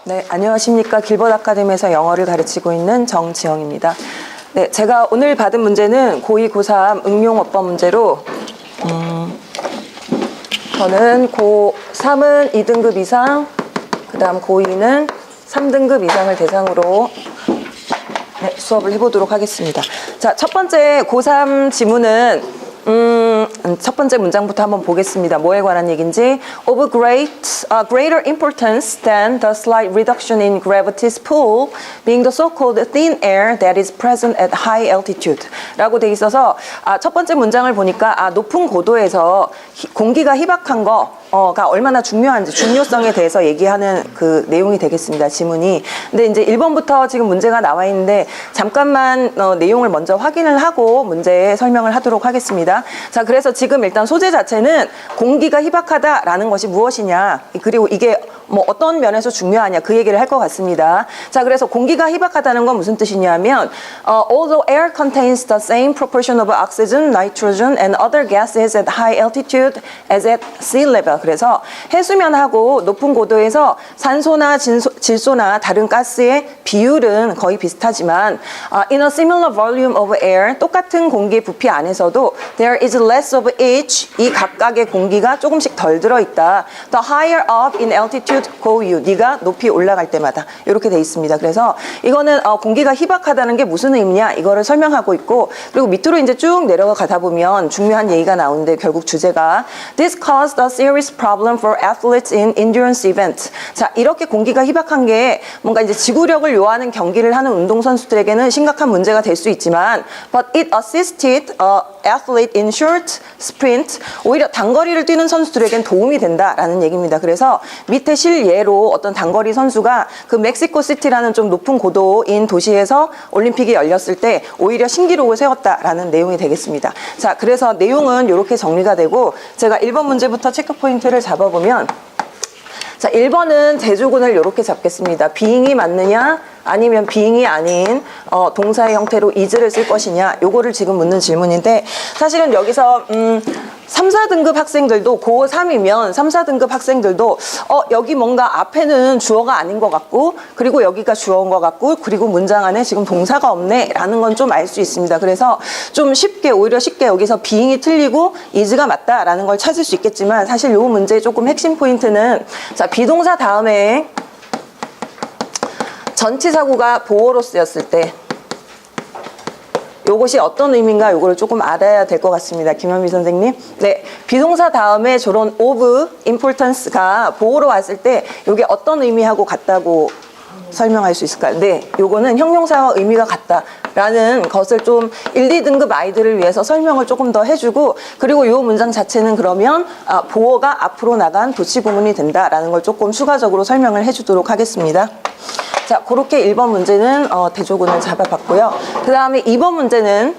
네, 안녕하십니까. 길벗 아카데미에서 영어를 가르치고 있는 정지영입니다. 네, 제가 오늘 받은 문제는 고2, 고3 응용어법 문제로 저는 고3은 2등급 이상, 그 다음 고2는 3등급 이상을 대상으로 수업을 해보도록 하겠습니다. 자, 첫 번째 고3 지문은 첫 번째 문장부터 한번 보겠습니다. 뭐에 관한 얘기인지. Of greater importance than the slight reduction in gravity's pull being the so-called thin air that is present at high altitude 라고 돼 있어서 첫 번째 문장을 보니까 높은 고도에서 공기가 희박한 거가 얼마나 중요한지 중요성에 대해서 얘기하는 그 내용이 되겠습니다. 지문이. 근데 이제 1번부터 지금 문제가 나와 있는데 잠깐만 내용을 먼저 확인을 하고 문제에 설명을 하도록 하겠습니다. 자, 그래서 지금 일단 소재 자체는 공기가 희박하다라는 것이 무엇이냐, 그리고 이게 뭐 어떤 면에서 중요하냐, 그 얘기를 할 것 같습니다. 자, 그래서 공기가 희박하다는 건 무슨 뜻이냐면 although air contains the same proportion of oxygen, nitrogen and other gases at high altitude as at sea level. 그래서 해수면하고 높은 고도에서 산소나 질소나 다른 가스의 비율은 거의 비슷하지만 in a similar volume of air, 똑같은 공기 부피 안에서도 there is less of each, 이 각각의 공기가 조금씩 덜 들어있다. The higher up in altitude go you, 네가 높이 올라갈 때마다 이렇게 돼 있습니다. 그래서 이거는 공기가 희박하다는 게 무슨 의미냐, 이거를 설명하고 있고, 그리고 밑으로 이제 쭉 내려가다 보면 중요한 얘기가 나오는데 결국 주제가 This caused a serious problem for athletes in endurance events. 자, 이렇게 공기가 희박한 게 뭔가 이제 지구력을 요하는 경기를 하는 운동선수들에게는 심각한 문제가 될 수 있지만 but it assisted athlete in short sprint, 오히려 단거리를 뛰는 선수들에겐 도움이 된다라는 얘기입니다. 그래서 밑에 실예로 어떤 단거리 선수가 그 멕시코 시티라는 좀 높은 고도인 도시에서 올림픽이 열렸을 때 오히려 신기록을 세웠다라는 내용이 되겠습니다. 자, 그래서 내용은 이렇게 정리가 되고, 제가 1번 문제부터 체크 포인트를 잡아보면, 자, 1번은 대조군을 이렇게 잡겠습니다. being이 맞느냐 아니면 being이 아닌 동사의 형태로 is를 쓸 것이냐, 요거를 지금 묻는 질문인데, 사실은 여기서 3, 4등급 학생들도 고3이면 3, 4등급 학생들도 여기 뭔가 앞에는 주어가 아닌 것 같고, 그리고 여기가 주어인 것 같고, 그리고 문장 안에 지금 동사가 없네 라는 건 좀 알 수 있습니다. 그래서 좀 쉽게, 오히려 쉽게 여기서 being이 틀리고 is가 맞다라는 걸 찾을 수 있겠지만, 사실 요 문제의 조금 핵심 포인트는, 자, 비동사 다음에 전치사구가 보어로 쓰였을 때 요것이 어떤 의미인가, 요거를 조금 알아야 될 것 같습니다. 김현미 선생님. 네, 비동사 다음에 저런 of importance가 보어로 왔을 때 요게 어떤 의미하고 같다고 설명할 수 있을까요? 네, 요거는 형용사와 의미가 같다라는 것을 좀 1, 2등급 아이들을 위해서 설명을 조금 더 해주고, 그리고 요 문장 자체는 그러면 보어가 앞으로 나간 도치 구문이 된다라는 걸 조금 추가적으로 설명을 해주도록 하겠습니다. 자, 그렇게 1번 문제는 대조군을 잡아봤고요. 그 다음에 2번 문제는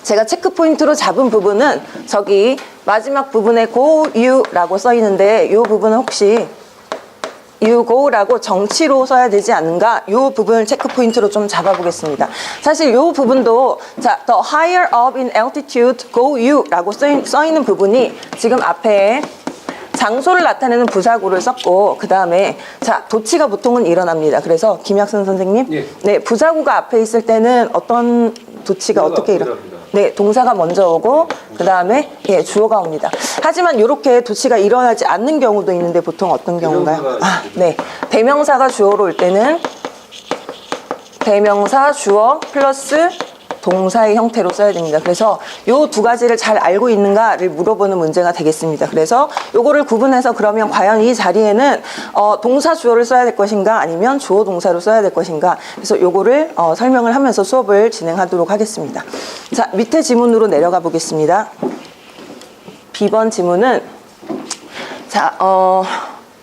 제가 체크 포인트로 잡은 부분은 저기 마지막 부분에 go you라고 써 있는데, 이 부분은 혹시 you go라고 정치로 써야 되지 않는가, 이 부분을 체크 포인트로 좀 잡아보겠습니다. 사실 이 부분도, 자, the higher up in altitude go you라고 써 있는 부분이 지금 앞에 장소를 나타내는 부사구를 썼고, 그 다음에 자, 도치가 보통은 일어납니다. 그래서 김학선 선생님, 예. 네, 부사구가 앞에 있을 때는 어떤 도치가 어떻게 일어납니다. 네, 동사가 먼저 오고 그 다음에 주어가 옵니다. 하지만 이렇게 도치가 일어나지 않는 경우도 있는데 보통 어떤 경우인가요? 네, 대명사가 주어로 올 때는 대명사 주어 플러스 동사의 형태로 써야 됩니다. 그래서 요 두 가지를 잘 알고 있는가를 물어보는 문제가 되겠습니다. 그래서 요거를 구분해서 그러면 과연 이 자리에는 동사 주어를 써야 될 것인가 아니면 주어 동사로 써야 될 것인가, 그래서 요거를 설명을 하면서 수업을 진행하도록 하겠습니다. 자, 밑에 지문으로 내려가 보겠습니다. B번 지문은, 자,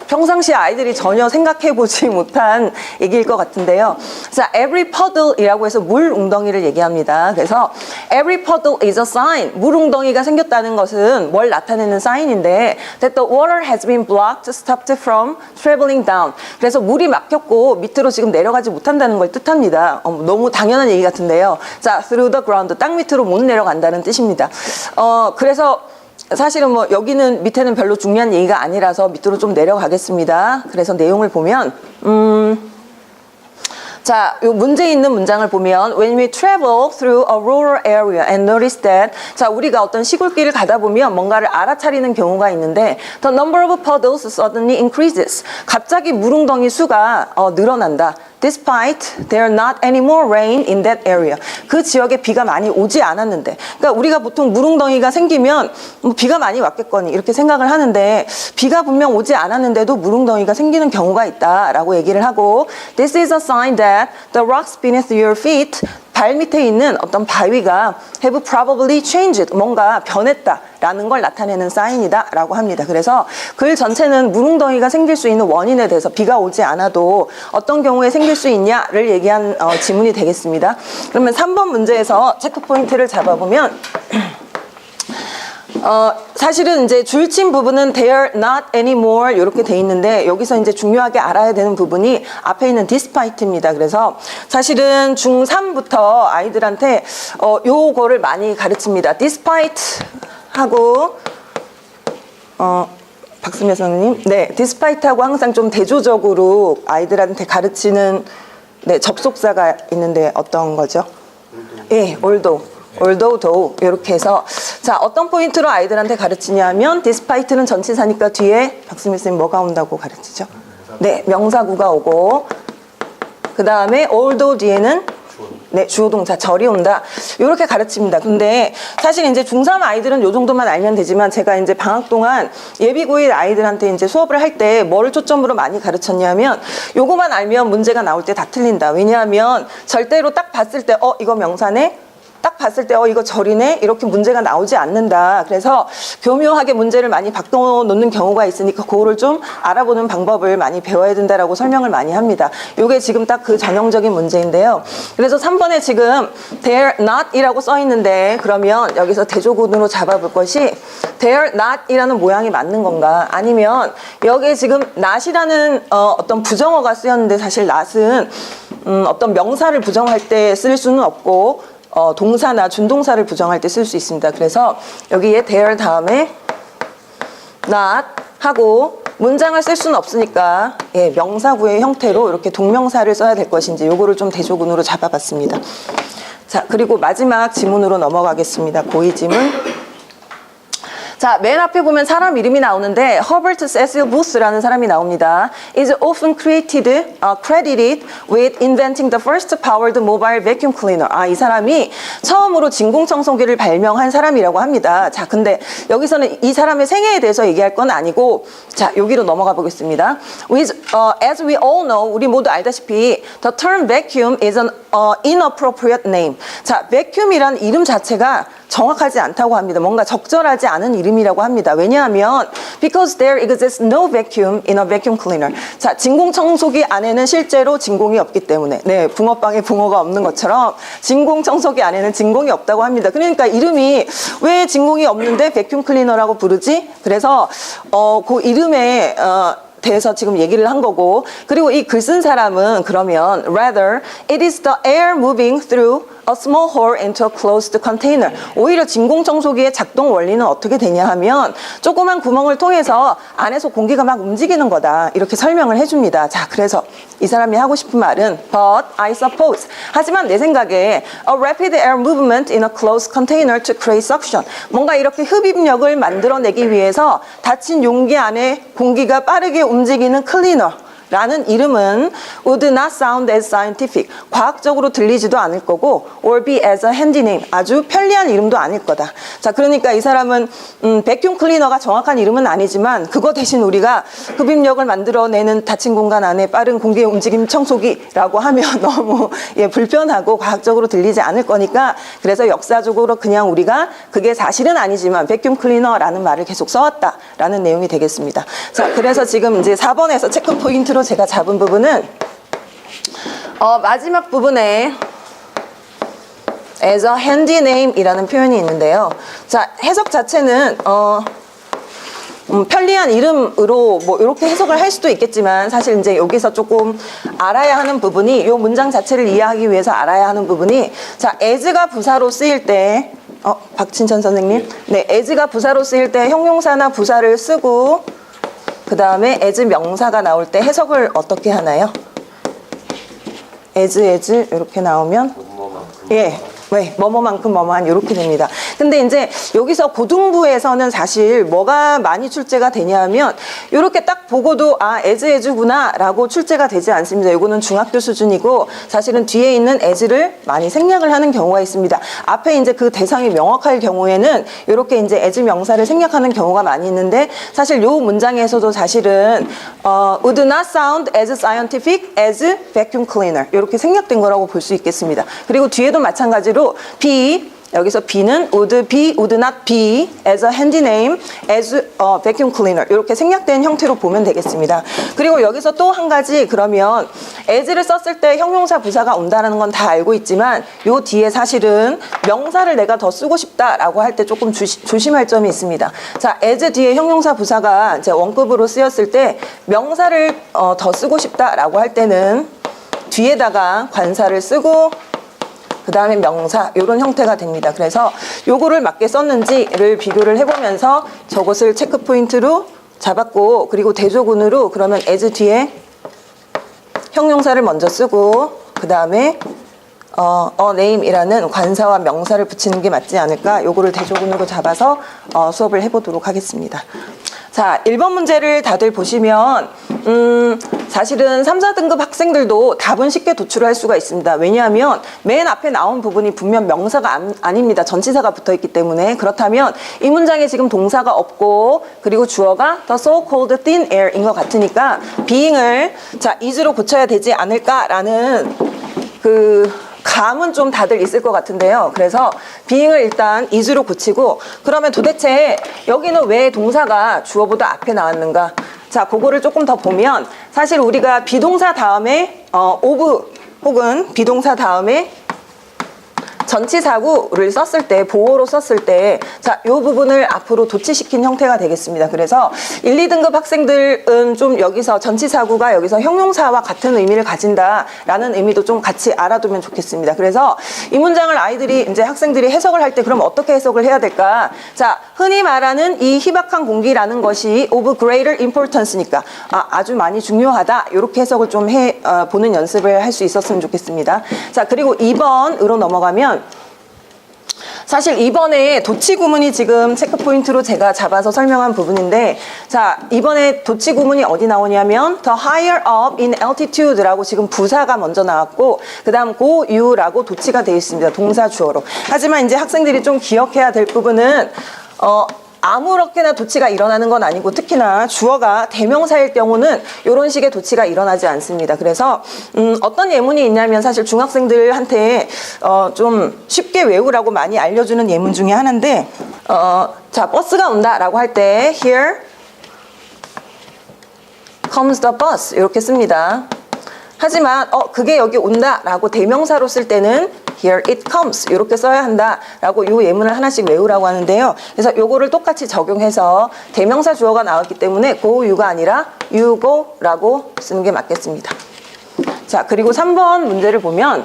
평상시 아이들이 전혀 생각해보지 못한 얘기일 것 같은데요. 자, every puddle이라고 해서 물 웅덩이를 얘기합니다. 그래서 every puddle is a sign. 물 웅덩이가 생겼다는 것은 뭘 나타내는 사인인데, that the water has been blocked, stopped from traveling down. 그래서 물이 막혔고 밑으로 지금 내려가지 못한다는 걸 뜻합니다. 너무 당연한 얘기 같은데요. 자, through the ground, 땅 밑으로 못 내려간다는 뜻입니다. 그래서 사실은 뭐 여기는 밑에는 별로 중요한 얘기가 아니라서 밑으로 좀 내려가겠습니다. 그래서 내용을 보면 자, 요 문제 있는 문장을 보면 When we travel through a rural area and notice that 자, 우리가 어떤 시골길을 가다 보면 뭔가를 알아차리는 경우가 있는데 The number of puddles suddenly increases. 갑자기 물웅덩이 수가 늘어난다. Despite there not any more rain in that area. 그 지역에 비가 많이 오지 않았는데. 그러니까 우리가 보통 물웅덩이가 생기면 뭐 비가 많이 왔겠거니 이렇게 생각을 하는데 비가 분명 오지 않았는데도 물웅덩이가 생기는 경우가 있다라고 얘기를 하고 This is a sign that the rocks beneath your feet 발 밑에 있는 어떤 바위가 have probably changed. 뭔가 변했다라는 걸 나타내는 사인이다 라고 합니다. 그래서 글 전체는 물웅덩이가 생길 수 있는 원인에 대해서 비가 오지 않아도 어떤 경우에 생길 수 있냐를 얘기한 지문이 되겠습니다. 그러면 3번 문제에서 체크 포인트를 잡아보면 사실은 이제 줄친 부분은 there not anymore 이렇게 돼 있는데 여기서 이제 중요하게 알아야 되는 부분이 앞에 있는 despite입니다. 그래서 사실은 중3부터 아이들한테 요거를 많이 가르칩니다. despite 하고 박수미 선생님, 네, despite 하고 항상 좀 대조적으로 아이들한테 가르치는 네, 접속사가 있는데 어떤 거죠? 예, although. although, though 이렇게 해서 자 어떤 포인트로 아이들한테 가르치냐면 despite는 전치사니까 뒤에 박수미 선생님 뭐가 온다고 가르치죠? 네, 명사구가 오고 그 다음에 although 뒤에는 네, 주어 동사 절이 온다. 이렇게 가르칩니다. 근데 사실 이제 중3 아이들은 요 정도만 알면 되지만 제가 이제 방학 동안 예비9일 아이들한테 이제 수업을 할 때 뭐를 초점으로 많이 가르쳤냐면 요거만 알면 문제가 나올 때 다 틀린다. 왜냐하면 절대로 딱 봤을 때 이거 명사네? 딱 봤을 때 이거 절이네 이렇게 문제가 나오지 않는다. 그래서 교묘하게 문제를 많이 바꿔놓는 경우가 있으니까 그거를 좀 알아보는 방법을 많이 배워야 된다라고 설명을 많이 합니다. 이게 지금 딱 그 전형적인 문제인데요. 그래서 3번에 지금 there not 이라고 써 있는데 그러면 여기서 대조군으로 잡아볼 것이 there not 이라는 모양이 맞는 건가 아니면 여기에 지금 not이라는 어떤 부정어가 쓰였는데 사실 not은 어떤 명사를 부정할 때 쓸 수는 없고 동사나 준동사를 부정할 때 쓸 수 있습니다. 그래서 여기에 there 다음에 not 하고 문장을 쓸 수는 없으니까 예, 명사구의 형태로 이렇게 동명사를 써야 될 것인지 요거를 좀 대조군으로 잡아봤습니다. 자, 그리고 마지막 지문으로 넘어가겠습니다. 고2 지문. 자, 맨 앞에 보면 사람 이름이 나오는데 Herbert Cecil Booth라는 사람이 나옵니다. is often credited with inventing the first powered mobile vacuum cleaner. 이 사람이 처음으로 진공청소기를 발명한 사람이라고 합니다. 자, 근데 여기서는 이 사람의 생애에 대해서 얘기할 건 아니고 자, 여기로 넘어가 보겠습니다. As we all know, 우리 모두 알다시피 the term vacuum is an inappropriate name. 자, vacuum이란 이름 자체가 정확하지 않다고 합니다. 뭔가 적절하지 않은 이름이라고 합니다. 왜냐하면 because there exists no vacuum in a vacuum cleaner. 자, 진공청소기 안에는 실제로 진공이 없기 때문에 네, 붕어빵에 붕어가 없는 것처럼 진공청소기 안에는 진공이 없다고 합니다. 그러니까 이름이 왜 진공이 없는데 vacuum cleaner라고 부르지? 그래서 그 이름에 대해서 지금 얘기를 한 거고 그리고 이 글 쓴 사람은 그러면 rather it is the air moving through a small hole into a closed container. 오히려 진공청소기의 작동 원리는 어떻게 되냐 하면 조그만 구멍을 통해서 안에서 공기가 막 움직이는 거다. 이렇게 설명을 해줍니다. 자, 그래서 이 사람이 하고 싶은 말은 But I suppose. 하지만 내 생각에 a rapid air movement in a closed container to create suction. 뭔가 이렇게 흡입력을 만들어내기 위해서 닫힌 용기 안에 공기가 빠르게 움직이는 클리너. 라는 이름은 would not sound as scientific. 과학적으로 들리지도 않을 거고 or be as a handy name. 아주 편리한 이름도 아닐 거다. 자, 그러니까 이 사람은 백큐ම් 클리너가 정확한 이름은 아니지만 그거 대신 우리가 흡입력을 만들어내는 닫힌 공간 안에 빠른 공기의 움직임 청소기라고 하면 너무 불편하고 과학적으로 들리지 않을 거니까 그래서 역사적으로 그냥 우리가 그게 사실은 아니지만 백큐ම් 클리너라는 말을 계속 써왔다라는 내용이 되겠습니다. 자, 그래서 지금 이제 4번에서 체크 포인트로 제가 잡은 부분은 마지막 부분에 as a handy name 이라는 표현이 있는데요. 자, 해석 자체는 편리한 이름으로 뭐 이렇게 해석을 할 수도 있겠지만 사실 이제 여기서 조금 알아야 하는 부분이 이 문장 자체를 이해하기 위해서 알아야 하는 부분이 자, as가 부사로 쓰일 때 박진천 선생님. 네, as가 부사로 쓰일 때 형용사나 부사를 쓰고 그 다음에 as 명사가 나올 때 해석을 어떻게 하나요? as 이렇게 나오면 예. 왜? 뭐뭐만큼 뭐뭐한 이렇게 됩니다. 근데 이제 여기서 고등부에서는 사실 뭐가 많이 출제가 되냐면 이렇게 딱 보고도 as구나 라고 출제가 되지 않습니다. 이거는 중학교 수준이고 사실은 뒤에 있는 as를 많이 생략을 하는 경우가 있습니다. 앞에 이제 그 대상이 명확할 경우에는 이렇게 이제 as 명사를 생략하는 경우가 많이 있는데 사실 요 문장에서도 사실은 would not sound as scientific as vacuum cleaner 이렇게 생략된 거라고 볼 수 있겠습니다. 그리고 뒤에도 마찬가지로 be 여기서 be는 would not be as a handy name as a vacuum cleaner 이렇게 생략된 형태로 보면 되겠습니다. 그리고 여기서 또 한 가지 그러면 as를 썼을 때 형용사 부사가 온다는 건 다 알고 있지만 요 뒤에 사실은 명사를 내가 더 쓰고 싶다라고 할 때 조금 조심할 점이 있습니다. 자, as 뒤에 형용사 부사가 이제 원급으로 쓰였을 때 명사를 더 쓰고 싶다라고 할 때는 뒤에다가 관사를 쓰고 그 다음에 명사 이런 형태가 됩니다. 그래서 요거를 맞게 썼는지를 비교를 해보면서 저것을 체크 포인트로 잡았고 그리고 대조군으로 그러면 as 뒤에 형용사를 먼저 쓰고 그 다음에 name이라는 관사와 명사를 붙이는 게 맞지 않을까 요거를 대조군으로 잡아서 수업을 해보도록 하겠습니다. 자, 1번 문제를 다들 보시면 사실은 3, 4등급 학생들도 답은 쉽게 도출할 수가 있습니다. 왜냐하면 맨 앞에 나온 부분이 분명 명사가 아닙니다. 전치사가 붙어있기 때문에 그렇다면 이 문장에 지금 동사가 없고 그리고 주어가 the so-called thin air인 것 같으니까 being을 자, is로 고쳐야 되지 않을까라는 감은 좀 다들 있을 것 같은데요. 그래서 being을 일단 is로 고치고 그러면 도대체 여기는 왜 동사가 주어보다 앞에 나왔는가? 자, 그거를 조금 더 보면 사실 우리가 비동사 다음에 of 혹은 비동사 다음에 전치사구를 썼을 때 보어로 썼을 때 자, 이 부분을 앞으로 도치시킨 형태가 되겠습니다. 그래서 1, 2등급 학생들은 좀 여기서 전치사구가 여기서 형용사와 같은 의미를 가진다라는 의미도 좀 같이 알아두면 좋겠습니다. 그래서 이 문장을 아이들이 이제 학생들이 해석을 할 때 그럼 어떻게 해석을 해야 될까? 자, 흔히 말하는 이 희박한 공기라는 것이 of greater importance니까 아주 많이 중요하다 이렇게 해석을 좀 보는 연습을 할 수 있었으면 좋겠습니다. 자, 그리고 2번으로 넘어가면 사실 이번에 도치 구문이 지금 체크 포인트로 제가 잡아서 설명한 부분인데 자, 이번에 도치 구문이 어디 나오냐면 the higher up in altitude라고 지금 부사가 먼저 나왔고 그 다음 go you라고 도치가 되어 있습니다. 동사 주어로. 하지만 이제 학생들이 좀 기억해야 될 부분은 아무렇게나 도치가 일어나는 건 아니고 특히나 주어가 대명사일 경우는 이런 식의 도치가 일어나지 않습니다. 그래서 어떤 예문이 있냐면 사실 중학생들한테 좀 쉽게 외우라고 많이 알려주는 예문 중에 하나인데 자, 버스가 온다라고 할 때 here comes the bus 이렇게 씁니다. 하지만 그게 여기 온다라고 대명사로 쓸 때는 here it comes 이렇게 써야 한다라고 이 예문을 하나씩 외우라고 하는데요. 그래서 요거를 똑같이 적용해서 대명사 주어가 나왔기 때문에 go you가 아니라 you go라고 쓰는 게 맞겠습니다. 자, 그리고 3번 문제를 보면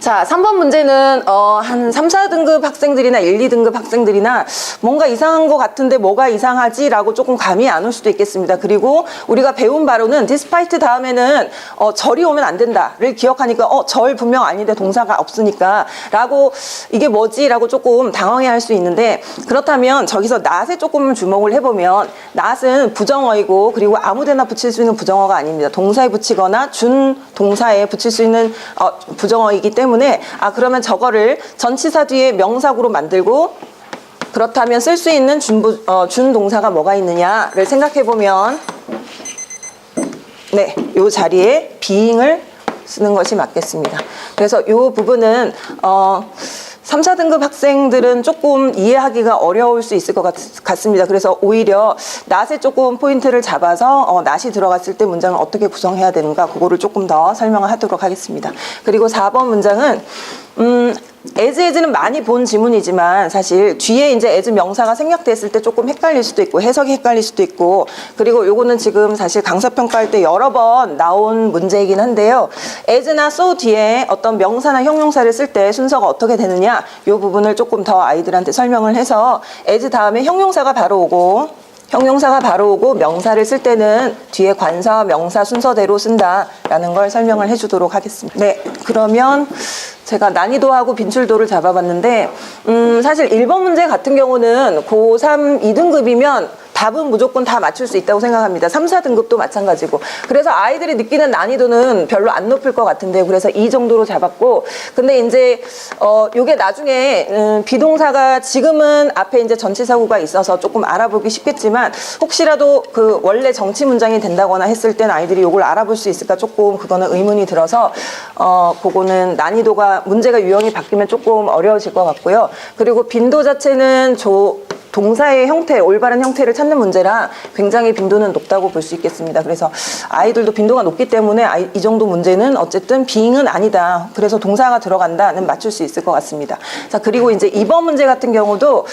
자, 3번 문제는 한 3, 4등급 학생들이나 1, 2등급 학생들이나 뭔가 이상한 것 같은데 뭐가 이상하지? 라고 조금 감이 안 올 수도 있겠습니다. 그리고 우리가 배운 바로는 despite 다음에는 절이 오면 안 된다를 기억하니까 절 분명 아닌데 동사가 없으니까 라고 이게 뭐지? 라고 조금 당황해 할 수 있는데 그렇다면 저기서 not에 조금 주목을 해보면 not은 부정어이고 그리고 아무데나 붙일 수 있는 부정어가 아닙니다. 동사에 붙이거나 준 동사에 붙일 수 있는 부정어이기 때문에 그러면 저거를 전치사 뒤에 명사구로 만들고 그렇다면 쓸 수 있는 준 동사가 뭐가 있느냐를 생각해 보면 네, 요 자리에 being을 쓰는 것이 맞겠습니다. 그래서 요 부분은 3, 4등급 학생들은 조금 이해하기가 어려울 수 있을 것 같습니다. 그래서 오히려 not에 조금 포인트를 잡아서 not이 들어갔을 때 문장을 어떻게 구성해야 되는가 그거를 조금 더 설명을 하도록 하겠습니다. 그리고 4번 문장은 as는 많이 본 지문이지만 사실 뒤에 이제 as 명사가 생략됐을 때 조금 헷갈릴 수도 있고 해석이 헷갈릴 수도 있고, 그리고 요거는 지금 사실 강사평가할 때 여러 번 나온 문제이긴 한데요. as나 so 뒤에 어떤 명사나 형용사를 쓸 때 순서가 어떻게 되느냐, 요 부분을 조금 더 아이들한테 설명을 해서 as 다음에 형용사가 바로 오고 명사를 쓸 때는 뒤에 관사, 명사 순서대로 쓴다라는 걸 설명을 해주도록 하겠습니다. 네, 그러면 제가 난이도하고 빈출도를 잡아봤는데 사실 1번 문제 같은 경우는 고3 2등급이면 답은 무조건 다 맞출 수 있다고 생각합니다. 3, 4등급도 마찬가지고. 그래서 아이들이 느끼는 난이도는 별로 안 높을 것 같은데요. 그래서 이 정도로 잡았고, 근데 이제 요게 나중에 비동사가 지금은 앞에 이제 전치사구가 있어서 조금 알아보기 쉽겠지만, 혹시라도 그 원래 정치 문장이 된다거나 했을 땐 아이들이 요걸 알아볼 수 있을까 조금 그거는 의문이 들어서 그거는 난이도가 문제가 유형이 바뀌면 조금 어려워질 것 같고요. 그리고 빈도 자체는 동사의 형태, 올바른 형태를 찾는 문제라 굉장히 빈도는 높다고 볼 수 있겠습니다. 그래서 아이들도 빈도가 높기 때문에 이 정도 문제는 어쨌든 being은 아니다, 그래서 동사가 들어간다는 맞출 수 있을 것 같습니다. 자, 그리고 이제 2번 문제 같은 경우도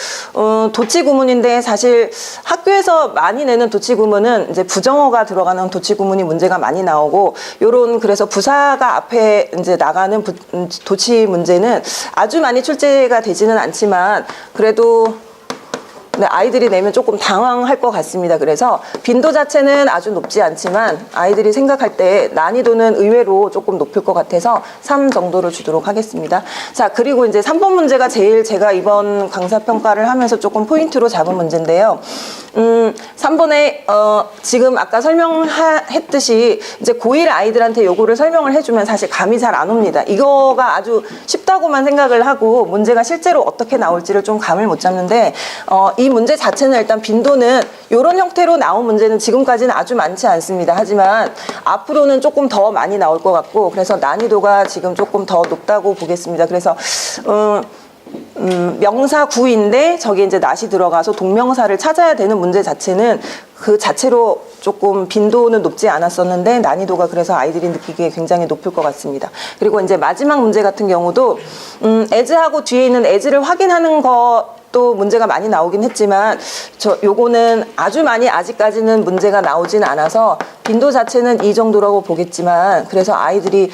도치 구문인데, 사실 학교에서 많이 내는 도치 구문은 이제 부정어가 들어가는 도치 구문이 문제가 많이 나오고, 요런 그래서 부사가 앞에 이제 나가는 도치 문제는 아주 많이 출제가 되지는 않지만 그래도 네, 아이들이 내면 조금 당황할 것 같습니다. 그래서 빈도 자체는 아주 높지 않지만 아이들이 생각할 때 난이도는 의외로 조금 높을 것 같아서 3 정도를 주도록 하겠습니다. 자, 그리고 이제 3번 문제가 제일 제가 이번 강사평가를 하면서 조금 포인트로 잡은 문제인데요. 3번에 지금 아까 설명했듯이 이제 고1 아이들한테 요거를 설명을 해주면 사실 감이 잘 안 옵니다. 이거가 아주 쉽다고만 생각을 하고 문제가 실제로 어떻게 나올지를 좀 감을 못 잡는데, 이 문제 자체는 일단 빈도는 이런 형태로 나온 문제는 지금까지는 아주 많지 않습니다. 하지만 앞으로는 조금 더 많이 나올 것 같고, 그래서 난이도가 지금 조금 더 높다고 보겠습니다. 그래서 명사 구인데 저기 이제 낫이 들어가서 동명사를 찾아야 되는 문제 자체는 그 자체로 조금 빈도는 높지 않았었는데 난이도가 그래서 아이들이 느끼기에 굉장히 높을 것 같습니다. 그리고 이제 마지막 문제 같은 경우도 as하고 뒤에 있는 as를 확인하는 또 문제가 많이 나오긴 했지만 요거는 아주 많이 아직까지는 문제가 나오진 않아서 빈도 자체는 이 정도라고 보겠지만, 그래서 아이들이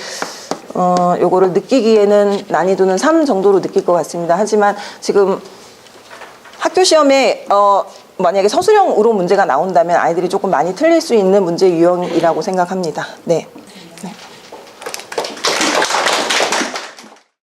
요거를 느끼기에는 난이도는 3 정도로 느낄 것 같습니다. 하지만 지금 학교 시험에 만약에 서술형으로 문제가 나온다면 아이들이 조금 많이 틀릴 수 있는 문제 유형이라고 생각합니다. 네.